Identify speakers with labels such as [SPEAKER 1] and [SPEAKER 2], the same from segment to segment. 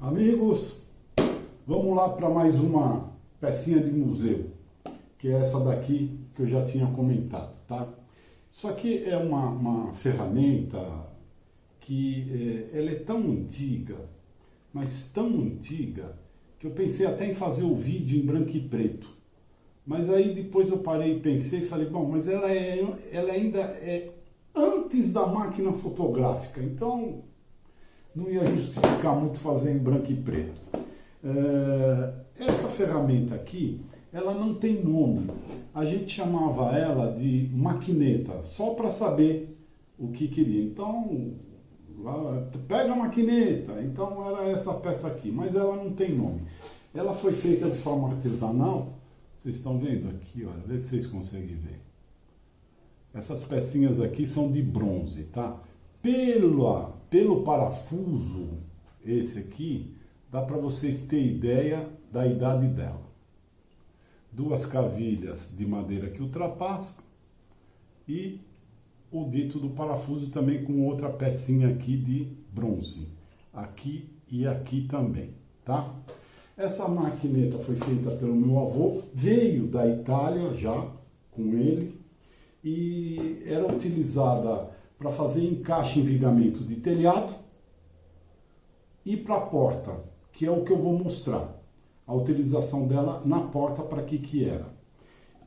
[SPEAKER 1] Amigos, vamos lá para mais uma pecinha de museu, que é essa daqui que eu já tinha comentado, tá? Isso aqui é uma ferramenta que ela é tão antiga, mas tão antiga, que eu pensei até em fazer o vídeo em branco e preto. Mas aí depois eu parei e pensei e falei, bom, mas ela ainda é antes da máquina fotográfica, então não ia justificar muito fazer em branco e preto. Essa ferramenta aqui, ela não tem nome. A gente chamava ela de maquineta, só para saber o que queria. Então, pega a maquineta. Então era essa peça aqui, mas ela não tem nome. Ela foi feita de forma artesanal. Vocês estão vendo aqui, olha, vê se vocês conseguem ver. Essas pecinhas aqui são de bronze, tá? Pelo parafuso, esse aqui, dá para vocês terem ideia da idade dela. Duas cavilhas de madeira que ultrapassa e o dito do parafuso também com outra pecinha aqui de bronze. Aqui e aqui também, tá? Essa maquineta foi feita pelo meu avô, veio da Itália já com ele e era utilizada para fazer encaixe em vigamento de telhado e para a porta, que é o que eu vou mostrar. A utilização dela na porta, para que era.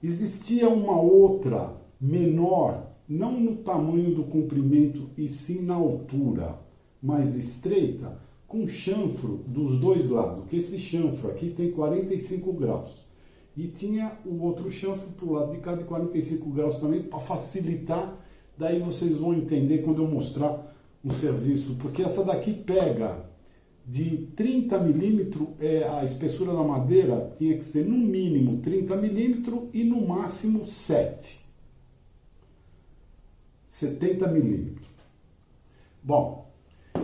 [SPEAKER 1] Existia uma outra menor, não no tamanho do comprimento e sim na altura, mais estreita, com chanfro dos dois lados, que esse chanfro aqui tem 45 graus. E tinha o outro chanfro para o lado de cá de 45 graus também, para facilitar. Daí vocês vão entender quando eu mostrar um serviço, porque essa daqui pega de 30 milímetros, a espessura da madeira tinha que ser no mínimo 30 milímetros e no máximo 70 milímetros. Bom,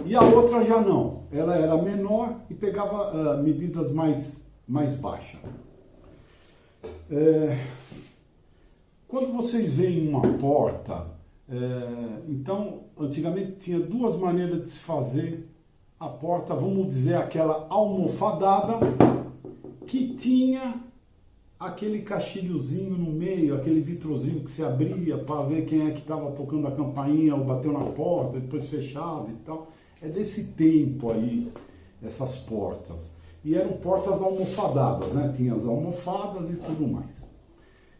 [SPEAKER 1] e a outra já não, ela era menor e pegava medidas mais baixas. Quando vocês veem uma porta, então antigamente tinha duas maneiras de se fazer a porta, vamos dizer aquela almofadada, que tinha aquele caixilhozinho no meio, aquele vitrozinho que se abria para ver quem é que estava tocando a campainha ou bateu na porta, depois fechava e tal. É desse tempo aí, essas portas. E eram portas almofadadas, né? Tinha as almofadas e tudo mais.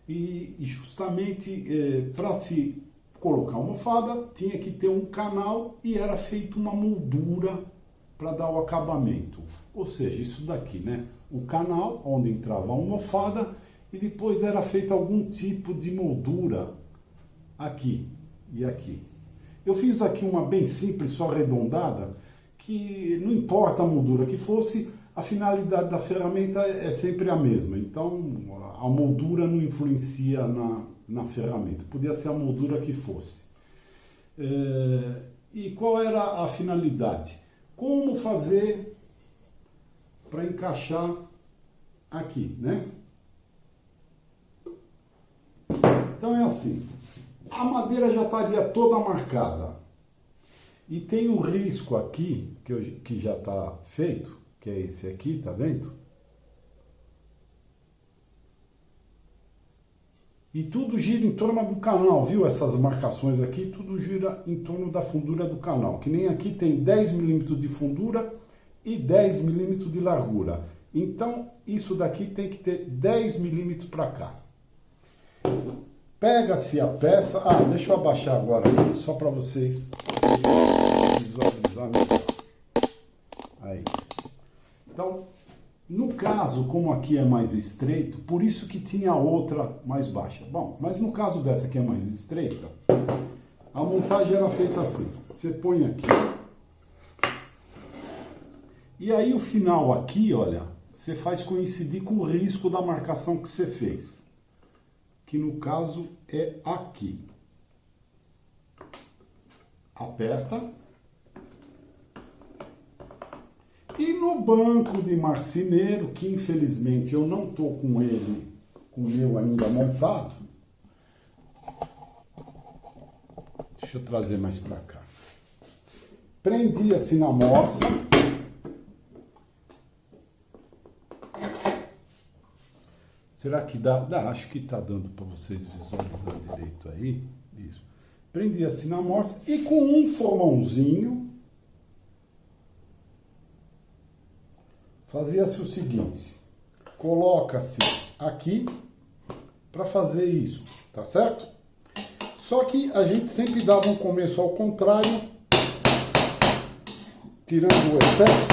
[SPEAKER 1] E justamente para se colocar almofada, tinha que ter um canal e era feita uma moldura para dar o acabamento. Ou seja, isso daqui, né? O canal onde entrava a almofada e depois era feita algum tipo de moldura aqui e aqui. Eu fiz aqui uma bem simples, só arredondada, que não importa a moldura que fosse, a finalidade da ferramenta é sempre a mesma. Então, a moldura não influencia na ferramenta. Podia ser a moldura que fosse. E qual era a finalidade? Como fazer para encaixar aqui, né? Então é assim. A madeira já estaria toda marcada. E tem um risco aqui, que já está feito, que é esse aqui, tá vendo? E tudo gira em torno do canal, viu? Essas marcações aqui, tudo gira em torno da fundura do canal. Que nem aqui tem 10 milímetros de fundura e 10 milímetros de largura. Então, isso daqui tem que ter 10 milímetros para cá. Pega-se a peça... deixa eu abaixar agora aqui, só para vocês visualizarem melhor. Aí. Então, no caso, como aqui é mais estreito, por isso que tinha outra mais baixa. Bom, mas no caso dessa que é mais estreita, a montagem era feita assim. Você põe aqui. E aí o final aqui, olha, você faz coincidir com o risco da marcação que você fez. Que no caso é aqui. Aperta. E no banco de marceneiro, que infelizmente eu não estou com ele, com o meu ainda montado. Deixa eu trazer mais para cá. Prendia-se na morsa Será que dá? Dá, acho que está dando para vocês visualizar direito aí. Isso. Prendia assim na amostra e com um formãozinho fazia-se o seguinte: coloca-se aqui para fazer isso, tá certo? Só que a gente sempre dava um começo ao contrário, tirando o excesso,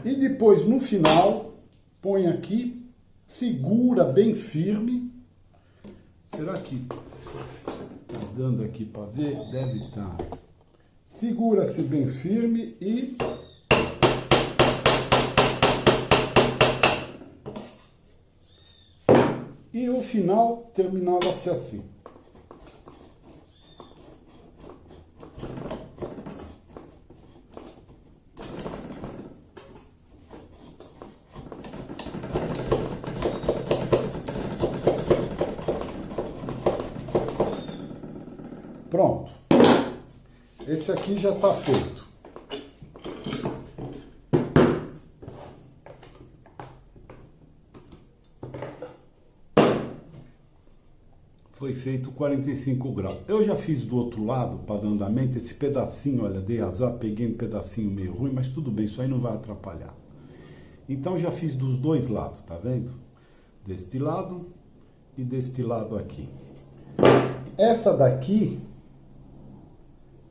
[SPEAKER 1] e depois no final põe aqui, segura bem firme. Será que tá dando aqui para ver? Deve estar. Segura-se bem firme e o final terminava-se assim. Pronto. Esse aqui já está feito. Foi feito 45 graus. Eu já fiz do outro lado, para dar andamento, esse pedacinho, olha, dei azar, peguei um pedacinho meio ruim, mas tudo bem, isso aí não vai atrapalhar. Então já fiz dos dois lados, tá vendo? Deste lado e deste lado aqui. Essa daqui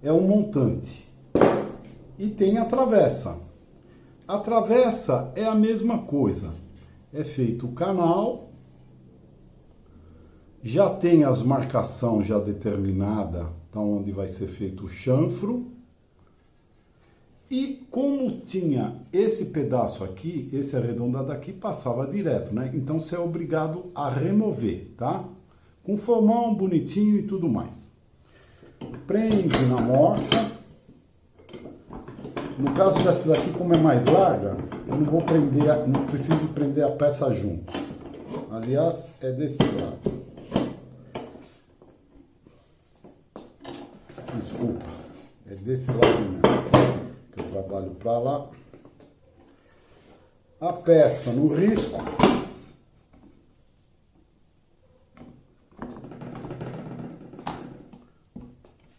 [SPEAKER 1] é um montante e tem a travessa. A travessa é a mesma coisa. É feito o canal, já tem as marcações já determinada, tá, onde vai ser feito o chanfro. E como tinha esse pedaço aqui, esse arredondado aqui, passava direto, né? Então você é obrigado a remover, tá? Com formão bonitinho e tudo mais. Prende na morsa. No caso dessa daqui, como é mais larga, eu não vou prender, não preciso prender a peça junto. Aliás, é desse lado. Desculpa, é desse lado mesmo, que eu trabalho para lá. A peça no risco.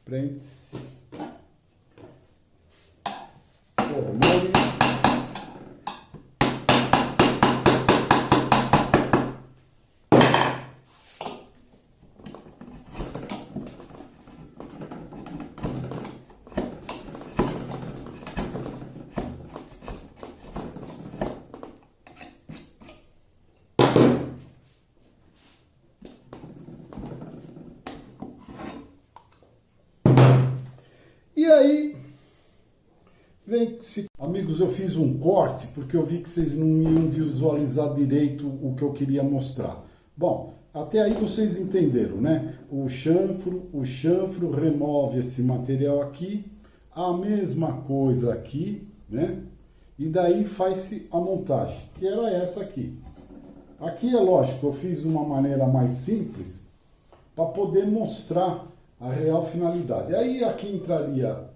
[SPEAKER 1] Prende-se. Formou-lhe. E aí, amigos, eu fiz um corte porque eu vi que vocês não iam visualizar direito o que eu queria mostrar. Bom, até aí vocês entenderam, né? O chanfro remove esse material aqui, a mesma coisa aqui, né? E daí faz-se a montagem, que era essa aqui. Aqui é lógico, eu fiz de uma maneira mais simples para poder mostrar a real finalidade. Aí aqui entraria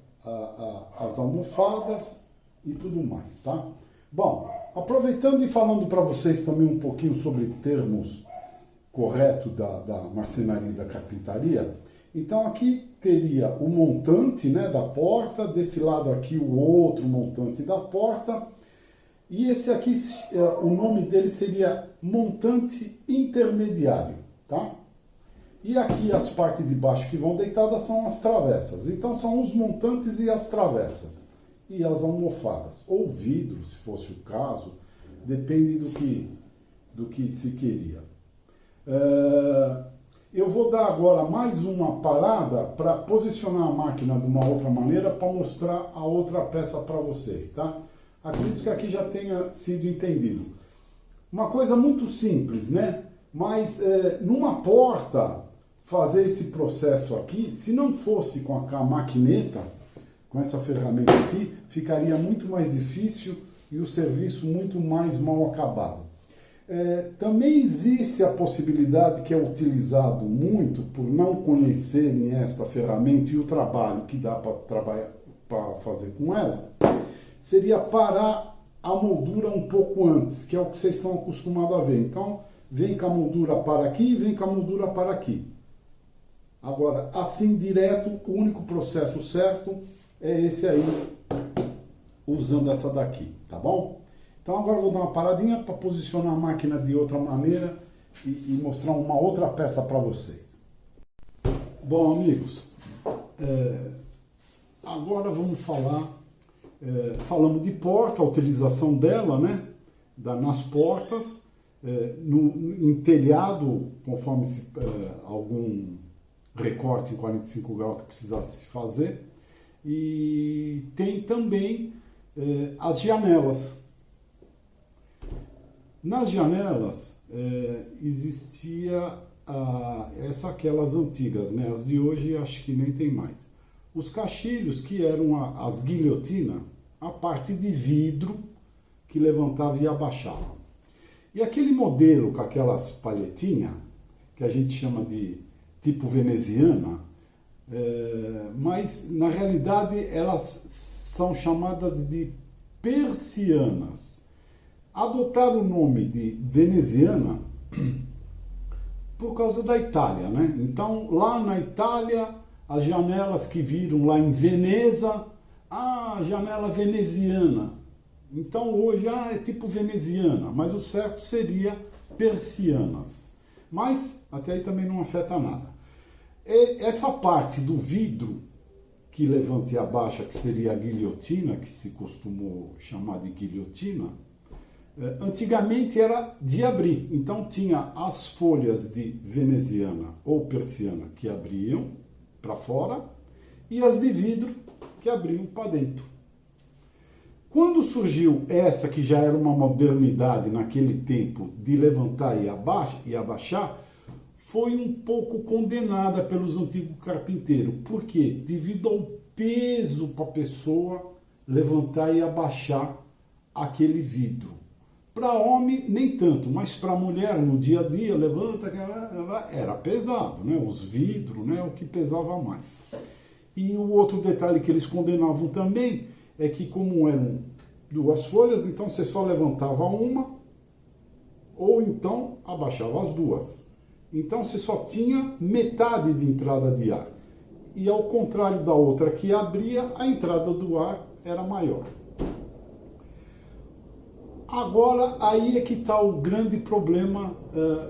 [SPEAKER 1] as almofadas e tudo mais, tá? Bom, aproveitando e falando para vocês também um pouquinho sobre termos corretos da marcenaria e da carpintaria, então aqui teria o montante, né, da porta, desse lado aqui o outro montante da porta, e esse aqui, o nome dele seria montante intermediário, tá? E aqui as partes de baixo que vão deitadas são as travessas. Então são os montantes e as travessas. E as almofadas. Ou vidro, se fosse o caso. Depende do que se queria. Eu vou dar agora mais uma parada para posicionar a máquina de uma outra maneira para mostrar a outra peça para vocês, tá? Acredito que aqui já tenha sido entendido. Uma coisa muito simples, né? Mas numa porta, fazer esse processo aqui, se não fosse com a maquineta, com essa ferramenta aqui, ficaria muito mais difícil e o serviço muito mais mal acabado. Também existe a possibilidade, que é utilizado muito por não conhecerem esta ferramenta e o trabalho que dá para fazer com ela, seria parar a moldura um pouco antes, que é o que vocês estão acostumados a ver. Então, vem com a moldura para aqui e vem com a moldura para aqui. Agora, assim direto, o único processo certo é esse aí, usando essa daqui, tá bom? Então agora eu vou dar uma paradinha para posicionar a máquina de outra maneira e mostrar uma outra peça para vocês. Bom, amigos, agora vamos falar, falamos de porta, a utilização dela, né? Nas portas, em telhado, conforme algum recorte em 45 graus que precisasse se fazer. E tem também as janelas. Nas janelas existia aquelas antigas, né? As de hoje acho que nem tem mais. Os caixilhos, que eram as guilhotinas, a parte de vidro que levantava e abaixava. E aquele modelo com aquelas palhetinhas, que a gente chama de tipo veneziana, mas na realidade elas são chamadas de persianas. Adotaram o nome de veneziana por causa da Itália, né? Então lá na Itália, as janelas que viram lá em Veneza, janela veneziana. Então hoje é tipo veneziana, mas o certo seria persianas. Mas até aí também não afeta nada. Essa parte do vidro que levanta e abaixa, que seria a guilhotina, que se costumou chamar de guilhotina, antigamente era de abrir. Então tinha as folhas de veneziana ou persiana que abriam para fora e as de vidro que abriam para dentro. Quando surgiu essa, que já era uma modernidade naquele tempo, de levantar e abaixar, foi um pouco condenada pelos antigos carpinteiros. Por quê? Devido ao peso para a pessoa levantar e abaixar aquele vidro. Para homem, nem tanto, mas para mulher, no dia a dia, levanta, era pesado, né? Os vidros, né? O que pesava mais. E o outro detalhe que eles condenavam também é que, como eram duas folhas, então você só levantava uma ou então abaixava as duas. Então você só tinha metade de entrada de ar. E ao contrário da outra que abria, a entrada do ar era maior. Agora, aí é que está o grande problema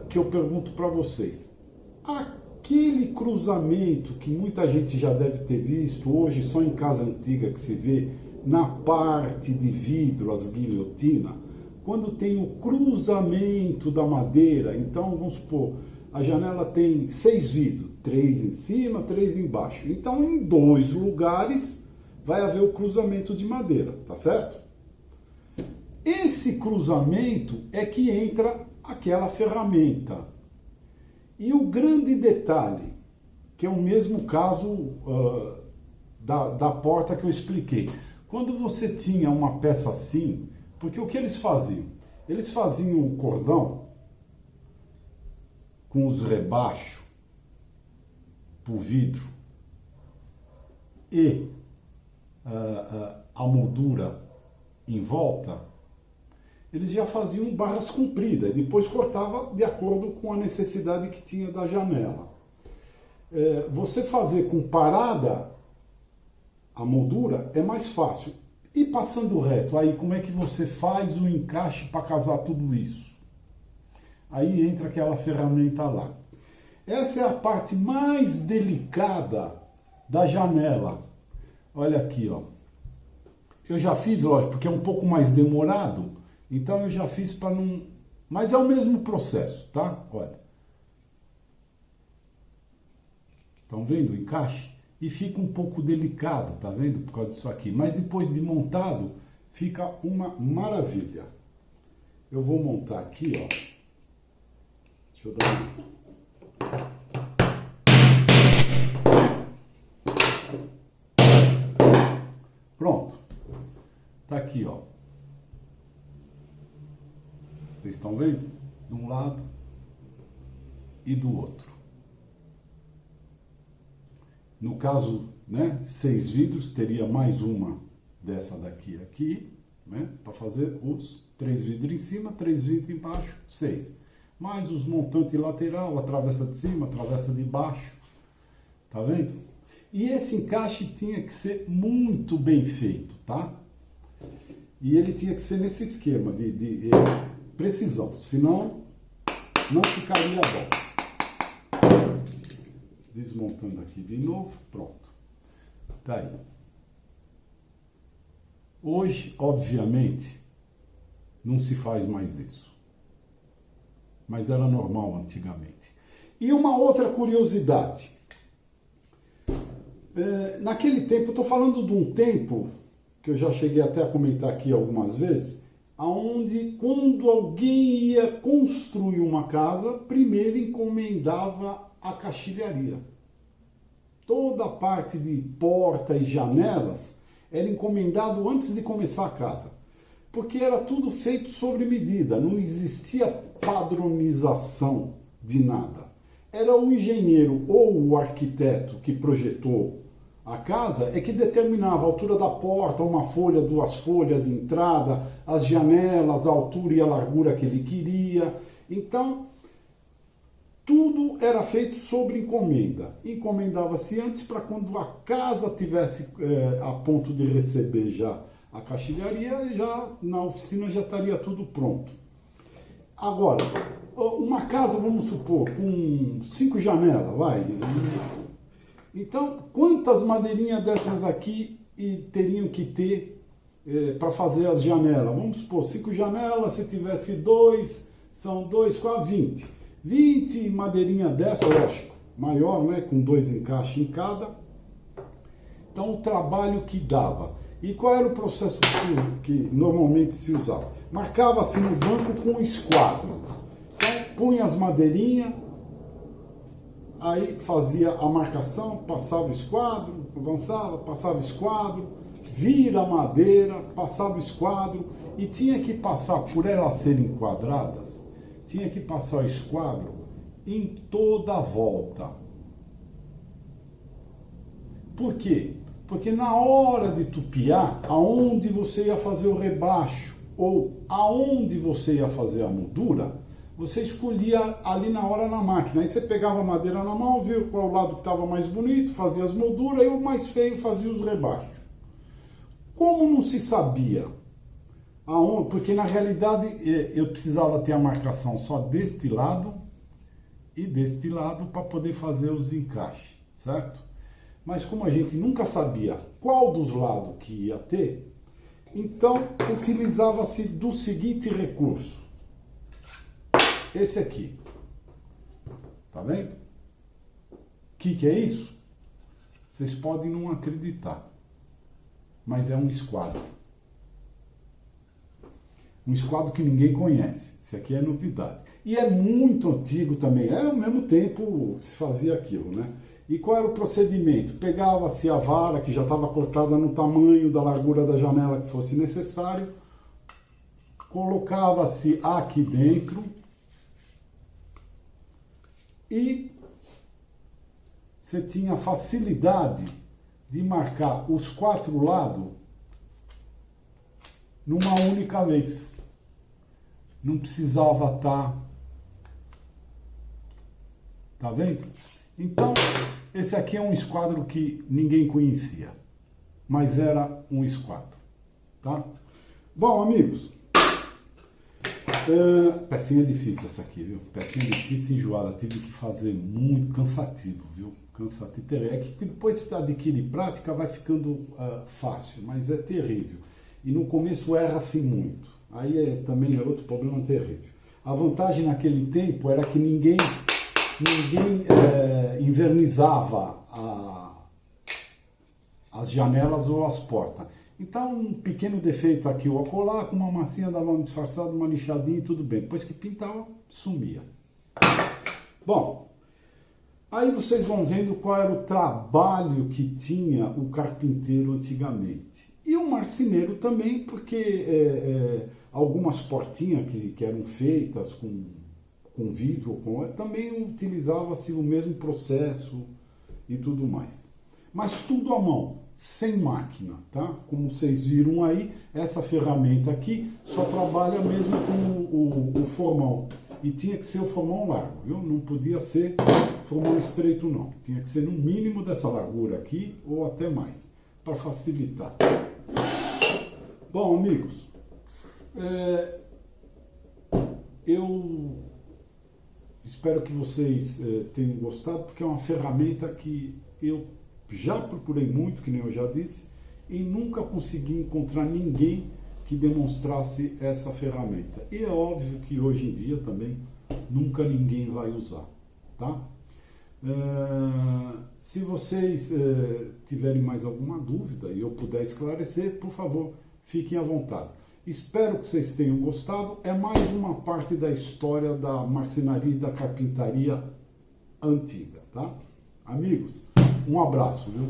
[SPEAKER 1] que eu pergunto para vocês. Aquele cruzamento que muita gente já deve ter visto, hoje só em casa antiga que se vê, na parte de vidro, as guilhotinas, quando tem o cruzamento da madeira, então vamos supor, a janela tem 6 vidros, 3 em cima, 3 embaixo. Então em 2 lugares vai haver o cruzamento de madeira, tá certo? Esse cruzamento é que entra aquela ferramenta. E o grande detalhe, que é o mesmo caso da porta que eu expliquei. Quando você tinha uma peça assim, porque o que eles faziam? Eles faziam um cordão com os rebaixos para o vidro e a moldura em volta, eles já faziam barras compridas, depois cortava de acordo com a necessidade que tinha da janela. Você fazer com parada a moldura é mais fácil. E passando reto, aí como é que você faz o encaixe para casar tudo isso? Aí entra aquela ferramenta lá. Essa é a parte mais delicada da janela. Olha aqui, ó. Eu já fiz, lógico, porque é um pouco mais demorado, então eu já fiz para não... Mas é o mesmo processo, tá? Olha. Estão vendo o encaixe? E fica um pouco delicado, tá vendo? Por causa disso aqui. Mas depois de montado, fica uma maravilha. Eu vou montar aqui, ó. Deixa eu dar Pronto. Tá aqui, ó. Vocês estão vendo? De um lado e do outro. No caso, né, 6 vidros, teria mais uma dessa daqui aqui né? Para fazer os 3 vidros em cima, 3 vidros embaixo, 6. Mais os montantes lateral, a travessa de cima, a travessa de baixo. Tá vendo? E esse encaixe tinha que ser muito bem feito, tá? E ele tinha que ser nesse esquema de precisão, senão não ficaria bom. Desmontando aqui de novo, pronto. Tá aí. Hoje, obviamente, não se faz mais isso. Mas era normal antigamente. E uma outra curiosidade. Naquele tempo, eu estou falando de um tempo que eu já cheguei até a comentar aqui algumas vezes, aonde quando alguém ia construir uma casa, primeiro encomendava a caixilharia. Toda a parte de porta e janelas era encomendado antes de começar a casa, porque era tudo feito sobre medida, não existia padronização de nada. Era o engenheiro ou o arquiteto que projetou a casa é que determinava a altura da porta, uma folha, 2 folhas de entrada, as janelas, a altura e a largura que ele queria. Então, tudo era feito sobre encomenda. Encomendava-se antes para quando a casa tivesse a ponto de receber já a caixilharia, já na oficina já estaria tudo pronto. Agora, uma casa, vamos supor, com 5 janelas, vai. Então, quantas madeirinhas dessas aqui teriam que ter para fazer as janelas? Vamos supor, 5 janelas, se tivesse 2, são 2, quase 20. 20 madeirinha dessa, lógico, maior, né, com 2 encaixes em cada. Então, o trabalho que dava. E qual era o processo que normalmente se usava? Marcava-se no banco com esquadro. Então, punha as madeirinhas, aí fazia a marcação, passava o esquadro, avançava, passava o esquadro, vira a madeira, passava o esquadro, e tinha que passar, por elas serem quadradas, tinha que passar o esquadro em toda a volta. Por quê? Porque na hora de tupiar, aonde você ia fazer o rebaixo, ou aonde você ia fazer a moldura, você escolhia ali na hora na máquina. Aí você pegava a madeira na mão, viu qual lado que estava mais bonito, fazia as molduras, e o mais feio fazia os rebaixos. Como não se sabia aonde, porque na realidade eu precisava ter a marcação só deste lado e deste lado para poder fazer os encaixes, certo? Mas como a gente nunca sabia qual dos lados que ia ter, então utilizava-se do seguinte recurso. Esse aqui. Tá vendo? O que é isso? Vocês podem não acreditar, mas é um esquadro. Um esquadro que ninguém conhece. Isso aqui é novidade. E é muito antigo também. É ao mesmo tempo que se fazia aquilo, né? E qual era o procedimento? Pegava-se a vara que já estava cortada no tamanho da largura da janela que fosse necessário, colocava-se aqui dentro e você tinha facilidade de marcar os 4 lados numa única vez. Não precisava estar... Tá vendo? Então, esse aqui é um esquadro que ninguém conhecia, mas era um esquadro, tá? Bom, amigos, pecinha difícil essa aqui, viu? Pecinha difícil e enjoada, tive que fazer muito cansativo, viu? Cansativo. É que depois você adquire prática, vai ficando fácil, mas é terrível. E no começo erra-se muito. Aí também é outro problema terrível. A vantagem naquele tempo era que ninguém invernizava as janelas ou as portas. Então, um pequeno defeito aqui ou acolá, com uma massinha dava uma disfarçada, uma lixadinha e tudo bem. Depois que pintava, sumia. Bom, aí vocês vão vendo qual era o trabalho que tinha o carpinteiro antigamente. E o marceneiro também, porque algumas portinhas que eram feitas com vidro, também utilizava-se o mesmo processo e tudo mais. Mas tudo à mão. sem máquina, tá? Como vocês viram aí, essa ferramenta aqui só trabalha mesmo com o formão. E tinha que ser o formão largo, viu? Não podia ser formão estreito, não. Tinha que ser no mínimo dessa largura aqui, ou até mais, para facilitar. Bom, amigos, eu espero que vocês tenham gostado, porque é uma ferramenta que eu já procurei muito, que nem eu já disse, e nunca consegui encontrar ninguém que demonstrasse essa ferramenta. E é óbvio que hoje em dia também nunca ninguém vai usar, tá? Se vocês tiverem mais alguma dúvida e eu puder esclarecer, por favor, fiquem à vontade. Espero que vocês tenham gostado. É mais uma parte da história da marcenaria e da carpintaria antiga, tá? Amigos, um abraço, viu?